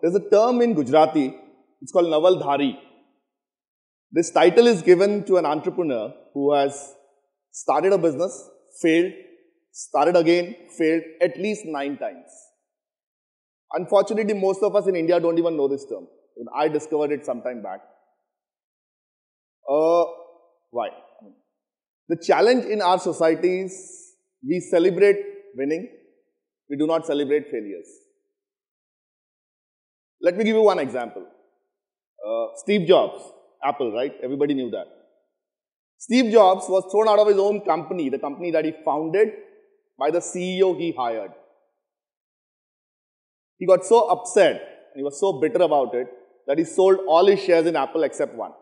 there's a term in Gujarati, it's called Nawaldhari. This title is given to an entrepreneur who has started a business, failed, started again, failed at least 9 times. Unfortunately, most of us in India don't even know this term. I discovered it some time back. Why? The challenge in our society is we celebrate winning, we do not celebrate failures. Let me give you one example. Steve Jobs, Apple, right? Everybody knew that. Steve Jobs was thrown out of his own company, the company that he founded, by the CEO he hired. He got so upset and he was so bitter about it that he sold all his shares in Apple except one.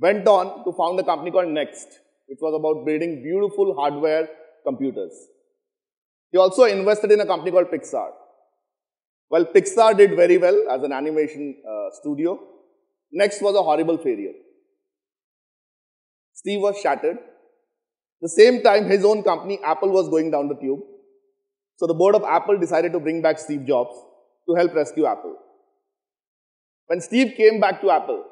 Went on to found a company called Next, which was about building beautiful hardware computers. He also invested in a company called Pixar. Well, Pixar did very well as an animation studio. Next was a horrible failure. Steve was shattered. At the same time, his own company, Apple, was going down the tube. So the board of Apple decided to bring back Steve Jobs to help rescue Apple. When Steve came back to Apple,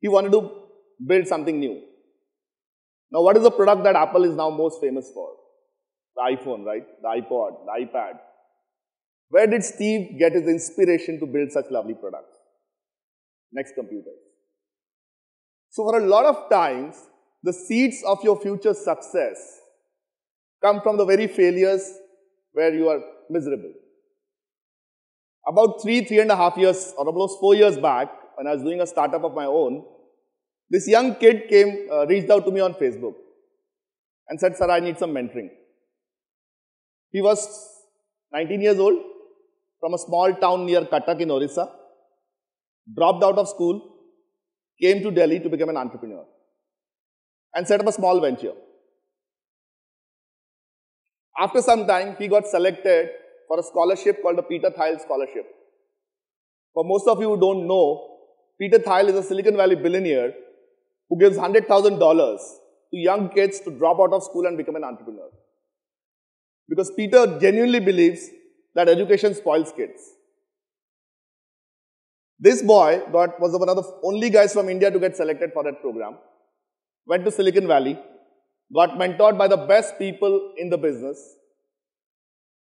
he wanted to build something new. Now, what is the product that Apple is now most famous for? The iPhone, right? The iPod, the iPad. Where did Steve get his inspiration to build such lovely products? Next computers. So for a lot of times, the seeds of your future success come from the very failures where you are miserable. About 3.5 years, or almost 4 years back, when I was doing a startup of my own, this young kid reached out to me on Facebook and said, "Sir, I need some mentoring." He was 19 years old, from a small town near Cuttack in Orissa, dropped out of school, came to Delhi to become an entrepreneur and set up a small venture. After some time, he got selected for a scholarship called the Pita Scholarship. For most of you who don't know, Peter Thiel is a Silicon Valley billionaire who gives $100,000 to young kids to drop out of school and become an entrepreneur. Because Peter genuinely believes that education spoils kids. This boy was one of the only guys from India to get selected for that program. Went to Silicon Valley, got mentored by the best people in the business,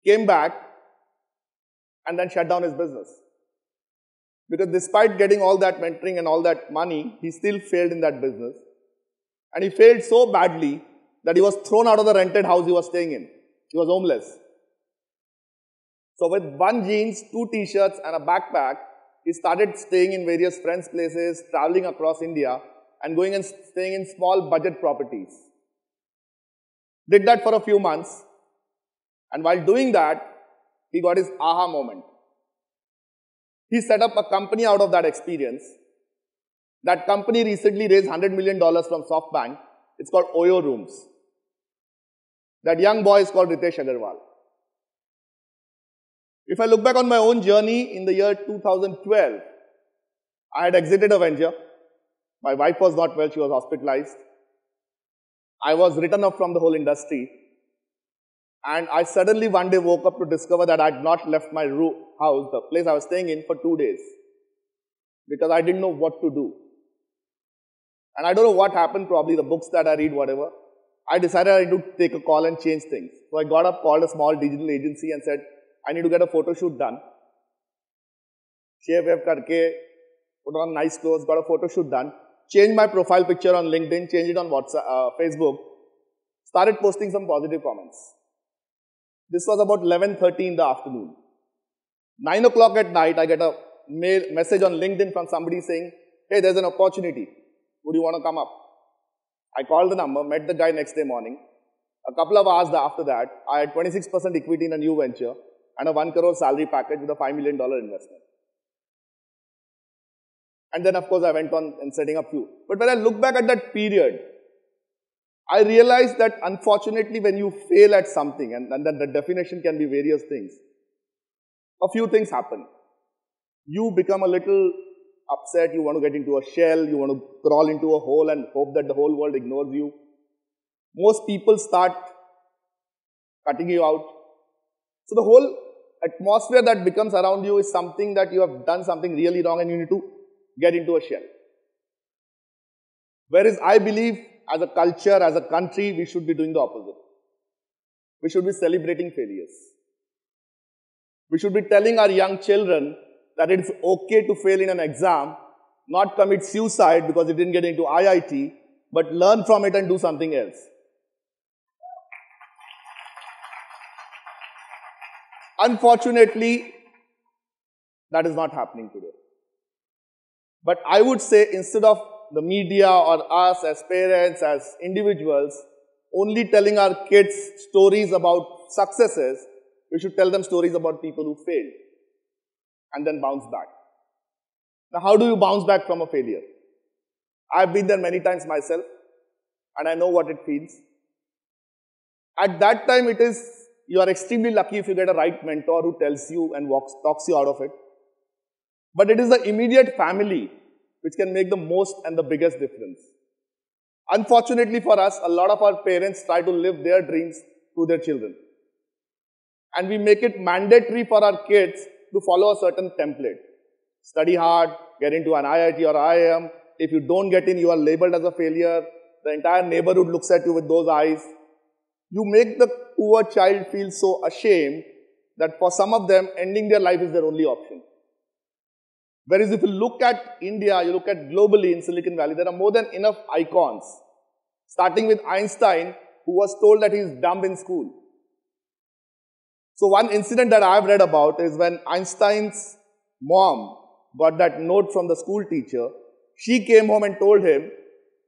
came back, and then shut down his business. Because despite getting all that mentoring and all that money, he still failed in that business. And he failed so badly that he was thrown out of the rented house he was staying in. He was homeless. So with 1 jeans, 2 t-shirts and a backpack, he started staying in various friends' places, traveling across India, and going and staying in small budget properties. Did that for a few months. And while doing that, he got his aha moment. He set up a company out of that experience. That company recently raised $100 million from SoftBank. It's called Oyo Rooms. That young boy is called Ritesh Agarwal. If I look back on my own journey in the year 2012, I had exited a venture. My wife was not well, she was hospitalized. I was written off from the whole industry. And I suddenly one day woke up to discover that I had not left my house, the place I was staying in, for 2 days. Because I didn't know what to do. And I don't know what happened, probably the books that I read, whatever. I decided I need to take a call and change things. So I got up, called a small digital agency and said, I need to get a photo shoot done. Shave karke, put on nice clothes, got a photo shoot done. Changed my profile picture on LinkedIn, changed it on WhatsApp, Facebook. Started posting some positive comments. This was about 11:30 in the afternoon. 9 o'clock at night, I get a message on LinkedIn from somebody saying, "Hey, there's an opportunity. Would you want to come up?" I called the number, met the guy next day morning. A couple of hours after that, I had 26% equity in a new venture and a 1 crore salary package with a $5 million investment. And then, of course, I went on and setting up few. But when I look back at that period, I realized that unfortunately when you fail at something, and then the definition can be various things, a few things happen. You become a little upset, you want to get into a shell, you want to crawl into a hole and hope that the whole world ignores you. Most people start cutting you out. So the whole atmosphere that becomes around you is something that you have done something really wrong and you need to get into a shell. Whereas I believe as a culture, as a country, we should be doing the opposite. We should be celebrating failures. We should be telling our young children that it's okay to fail in an exam, not commit suicide because you didn't get into IIT, but learn from it and do something else. Unfortunately, that is not happening today. But I would say instead of the media or us as parents, as individuals, only telling our kids stories about successes, we should tell them stories about people who failed and then bounce back. Now, how do you bounce back from a failure? I've been there many times myself and I know what it feels. At that time, you are extremely lucky if you get a right mentor who tells you and talks you out of it. But it is the immediate family which can make the most and the biggest difference. Unfortunately for us, a lot of our parents try to live their dreams through their children. And we make it mandatory for our kids to follow a certain template. Study hard, get into an IIT or IIM. If you don't get in, you are labeled as a failure. The entire neighborhood looks at you with those eyes. You make the poor child feel so ashamed that for some of them, ending their life is their only option. Whereas if you look at India, you look at globally in Silicon Valley, there are more than enough icons. Starting with Einstein, who was told that he is dumb in school. So one incident that I've read about is when Einstein's mom got that note from the school teacher, she came home and told him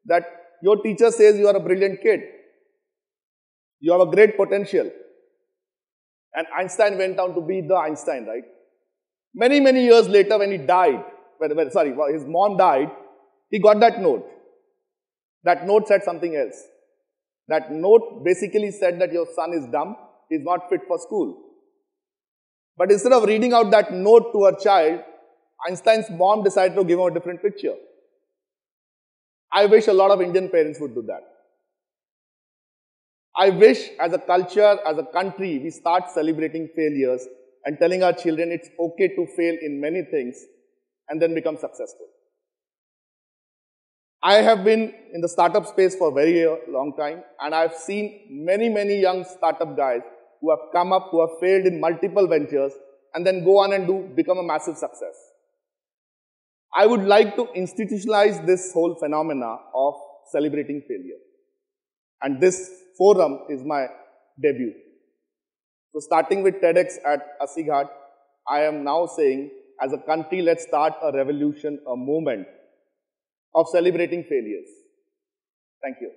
that your teacher says you are a brilliant kid. You have a great potential. And Einstein went on to be the Einstein, right? Many, many years later when he died, his mom died, he got that note. That note said something else. That note basically said that your son is dumb, he is not fit for school. But instead of reading out that note to her child, Einstein's mom decided to give him a different picture. I wish a lot of Indian parents would do that. I wish as a culture, as a country, we start celebrating failures and telling our children it's okay to fail in many things and then become successful. I have been in the startup space for a very long time and I've seen many, many young startup guys who have come up, who have failed in multiple ventures and then go on and become a massive success. I would like to institutionalize this whole phenomena of celebrating failure. And this forum is my debut. So starting with TEDxAssiRd, I am now saying, as a country, let's start a revolution, a movement of celebrating failures. Thank you.